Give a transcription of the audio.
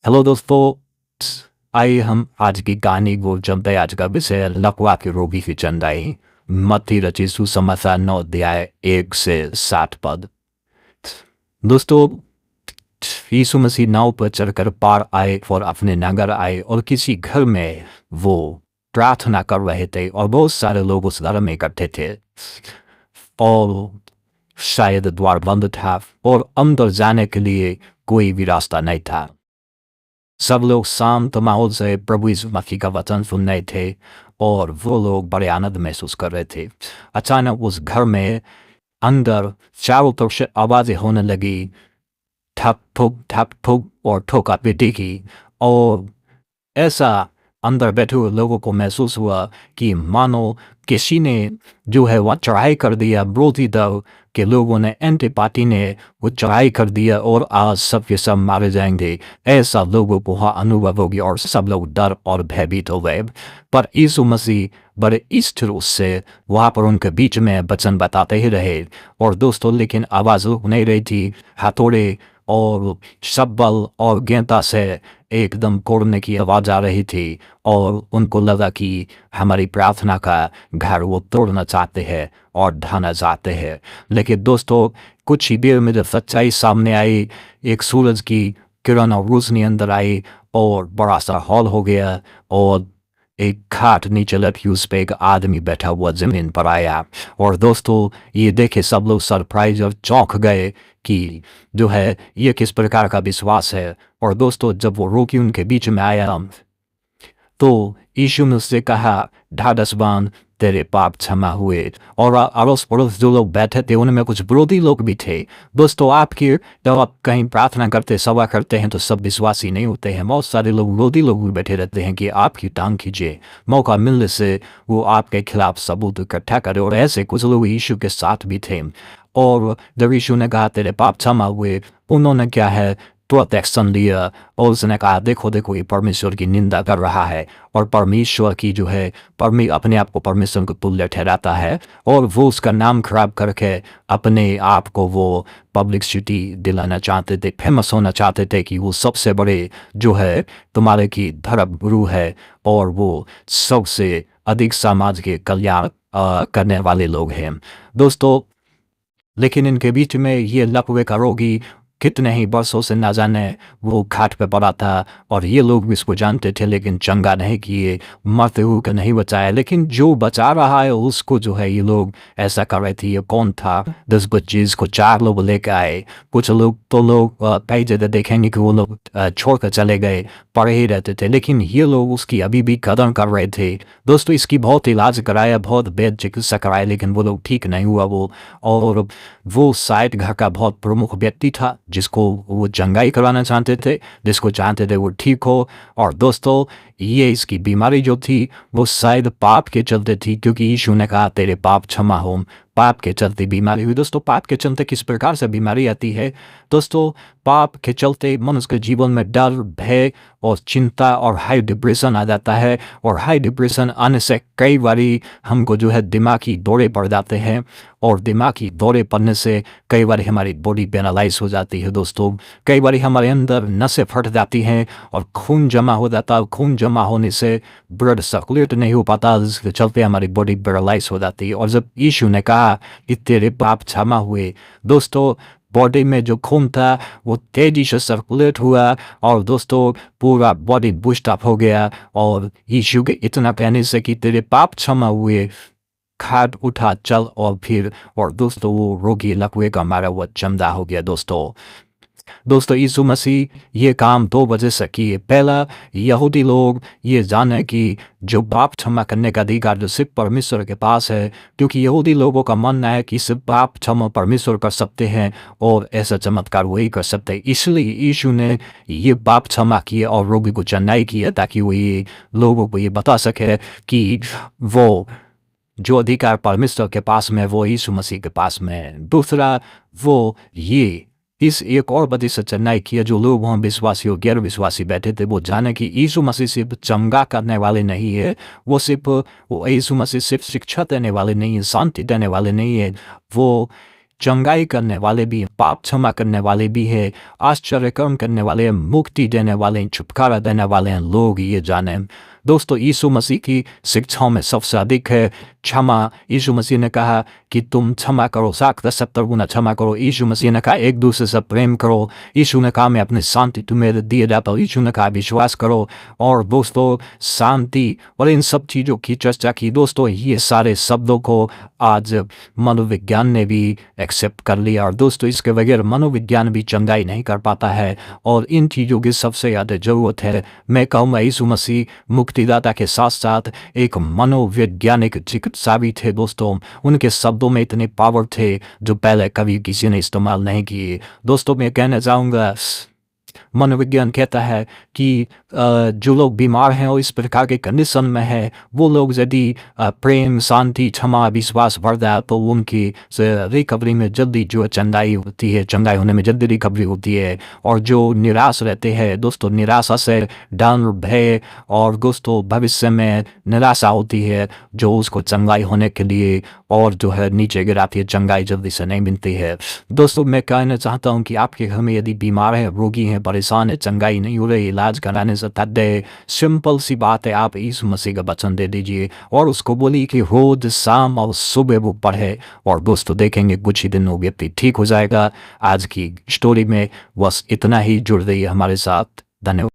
Hello दोस्तों, आइए हम आज की कहानी को जमते आज का विषय लकवा के रोगी की चंदाई। मत्ती रची सुसमाचार 9 अध्याय 1 से 7 पद। दोस्तों, यीशु मसीह नाव पर चढ़कर पार आए और अपने नगर आए और किसी घर में वो प्रार्थना कर रहे थे और बहुत सारे लोग उस घर में इकट्ठे थे और शायद द्वार बंद था और अंदर जाने के लिए कोई भी रास्ता नहीं था। सब लोग शांत माहौल से प्रभु यीशु मसीह का वचन सुन रहे थे और वो लोग बड़े आनंद महसूस कर रहे थे। अचानक उस घर में अंदर चारों तरफ से आवाजें होने लगी, ठक ठुक और ठोका पीटी की। और ऐसा अंदर बैठे हुए लोगों को महसूस हुआ कि मानो किसी ने जो है वह चढ़ाई कर दिया। विरोधी दल के लोगों ने, एंटी पार्टी ने वो चढ़ाई कर दिया और आज सब के सब मारे जाएंगे। ऐसा लोगों को वहाँ अनुभव हो गया और सब लोग डर और भयभीत हो गए। पर यीशु मसीह बड़े इष्ट रूप से वहाँ पर उनके बीच में वचन बताते ही रहे। और दोस्तों, लेकिन आवाज़ रुक नहीं रही थी। हथौड़े और शब्बल और गेंदा से एकदम कोड़ने की आवाज़ आ रही थी और उनको लगा कि हमारी प्रार्थना का घर वो तोड़ना चाहते हैं और ढाना चाहते हैं। लेकिन दोस्तों, कुछ ही देर में जब सच्चाई सामने आई, एक सूरज की किरण और रोशनी अंदर आई और बड़ा सा हॉल हो गया और एक खाट नीचे लटकी, उस पर एक आदमी बैठा हुआ जमीन पर आया। और दोस्तों, ये देखे सब लोग सरप्राइज और चौंक गए कि जो है ये किस प्रकार का विश्वास है। और दोस्तों, जब वो रोगी उनके बीच में आया तो यीशु ने उससे कहा, ढाढ़स बांध, तेरे पाप क्षमा हुए। और अड़ोस पड़ोस जो लोग बैठे थे उनमें कुछ विरोधी लोग भी थे। दोस्तों, जब आप कहीं प्रार्थना करते सभा करते हैं तो सब विश्वासी नहीं होते हैं। बहुत सारे लोग विरोधी लोग भी बैठे रहते हैं कि आपकी टांग खींचे। मौका मिलने से वो आपके खिलाफ सबूत इकट्ठा करे। और ऐसे कुछ लोग यीशु के साथ भी थे। और जब यीशु ने कहा तेरे पाप क्षमा हुए, उन्होंने क्या है तुरंत एक्शन लिया और उसने कहा देखो देखो ये परमेश्वर की निंदा कर रहा है और परमेश्वर की जो है अपने आप को परमेश्वर को तुल्य ठहराता है और वो उसका नाम खराब करके अपने आप को वो पब्लिसिटी दिलाना चाहते थे, फेमस होना चाहते थे कि वो सबसे बड़े जो है तुम्हारे की धर्म गुरु है और वो सबसे अधिक समाज के कल्याण करने वाले लोग हैं। दोस्तों, लेकिन इनके बीच में ये लकवे का रोगी कितने ही वर्षों से ना जाने वो घाट पे पड़ा था और ये लोग भी इसको जानते थे, लेकिन चंगा नहीं किए, मरते हुए का नहीं बचाया। लेकिन जो बचा रहा है उसको जो है ये लोग ऐसा कर रहे थे। ये कौन था? 10 बच्चे को 4 लोग लेकर आए। कुछ लोग तो लोग कई जगह देखेंगे कि वो लोग छोड़कर चले गए, पड़े ही रहते थे, लेकिन ये लोग उसकी अभी भी कदर कर रहे थे। दोस्तों, इसकी बहुत इलाज कराया, बहुत वैद्य चिकित्सा कराया, लेकिन वो लोग ठीक नहीं हुआ वो। और वो शायद घर का बहुत प्रमुख व्यक्ति था जिसको वो चंगाई कराना चाहते थे, जिसको चाहते थे वो ठीक हो। और दोस्तों, ये इसकी बीमारी जो थी वो शायद पाप के चलते थी, क्योंकि यीशु ने कहा तेरे पाप क्षमा हो। पाप के चलते बीमारी हुई। दोस्तों, पाप के चलते किस प्रकार से बीमारी आती है? दोस्तों, पाप के चलते मनुष्य के जीवन में डर, भय और चिंता और हाई डिप्रेशन आ जाता है। और हाई डिप्रेशन आने से कई बारी हमको जो है दिमागी दौरे पड़ जाते हैं और दिमागी दौरे पड़ने से कई बार हमारी बॉडी पैरालाइज हो जाती है। दोस्तों, कई बार हमारे अंदर नसें फट जाती हैं और खून जमा हो जाता है। खून जमा होने से ब्लड सर्कुलेट नहीं हो पाता, जिसके चलते हमारी बॉडी पैरालाइज हो जाती है। और जब यीशु ने कहा कि तेरे पाप क्षमा हुए, दोस्तों, बॉडी में जो खून था वो तेजी से सर्कुलेट हुआ और दोस्तों पूरा बॉडी बूस्ट अप हो गया। और यीशु के इतना कहने से कि तेरे पाप क्षमा हुए, खाट उठा चल और दोस्तों वो रोगी लकवे का मारा हुआ चमड़ा हो गया। दोस्तों, यीशु मसीह ये काम 2 वजह से किए। पहला, यहूदी लोग ये जाने कि जो पाप क्षमा करने का अधिकार जो सिर्फ परमेश्वर के पास है, क्योंकि यहूदी लोगों का मानना है कि सिर्फ पाप क्षमा परमेश्वर कर सकते हैं और ऐसा चमत्कार वही कर सकते हैं। इसलिए यीशु ने ये पाप क्षमा किए और रोगी को चंगाई किया ताकि वो ये लोगों को ये बता सके कि वो जो अधिकार परमेश्वर के पास में वो यीशु मसीह के पास में है। दूसरा, वो ये इस एक और वजह से चेन्नई किया, जो लोग वहाँ विश्वासी और गैर विश्वासी बैठे थे वो जाने कि यीशु मसीह सिर्फ चंगा करने वाले नहीं है, वो यीशु मसीह सिर्फ शिक्षा देने वाले नहीं है, शांति देने वाले नहीं है, वो चंगाई करने वाले भी हैं, पाप क्षमा करने वाले भी हैं, आश्चर्य कर्म करने वाले हैं, मुक्ति देने वाले हैं, छुटकारा देने वाले हैं लोग ये जाने। दोस्तों यीशु मसीह की शिक्षाओं में सबसे अधिक है क्षमा। यीशु मसीह ने कहा कि तुम क्षमा करो, 70 गुना क्षमा करो। यीशु मसीह ने कहा एक दूसरे से प्रेम करो। यीशु ने कहा मैं अपनी शांति तुम्हें दिए जाता हूँ। यीशु ने कहा विश्वास करो। और दोस्तों शांति और इन सब चीज़ों की चर्चा की। दोस्तों ये सारे शब्दों को आज मनोविज्ञान ने भी एक्सेप्ट कर लिया। और दोस्तों इसके बगैर मनोविज्ञान भी चंगाई नहीं कर पाता है और इन चीज़ों की सबसे ज़्यादा ज़रूरत है। मैं कहूँगा यीशु मसीह मुक्तिदाता के साथ साथ एक मनोवैज्ञानिक चिकित्सा भी थे। दोस्तों उनके शब्दों में इतने पावर थे जो पहले कभी किसी ने इस्तेमाल नहीं किए। दोस्तों मैं कहना चाहूँगा मनोविज्ञान कहता है कि जो लोग बीमार हैं और इस प्रकार के कंडीशन में है वो लोग यदि प्रेम शांति क्षमा विश्वास बढ़ता है तो उनकी रिकवरी में जल्दी जो चंगाई होती है, चंगाई होने में जल्दी रिकवरी होती है। और जो निराश रहते हैं दोस्तों, निराशा से डर भय और दोस्तों भविष्य में निराशा होती है जो उसको चंगाई होने के लिए और जो है नीचे गिराती है, चंगाई जल्दी से नहीं मिलती है। दोस्तों मैं कहना चाहता हूँ कि आपके घर में यदि बीमार है, रोगी है, परेशान है, चंगाई नहीं हो रही, इलाज कराने से तद सिंपल सी बात है, आप यीशु मसीह का वचन दे दीजिए और उसको बोलिए कि रोज शाम और सुबह वो पढ़े और दोस्तों देखेंगे कुछ ही दिनों व्यक्ति ठीक हो जाएगा। आज की स्टोरी में बस इतना ही, जुड़ रही है हमारे साथ। धन्यवाद।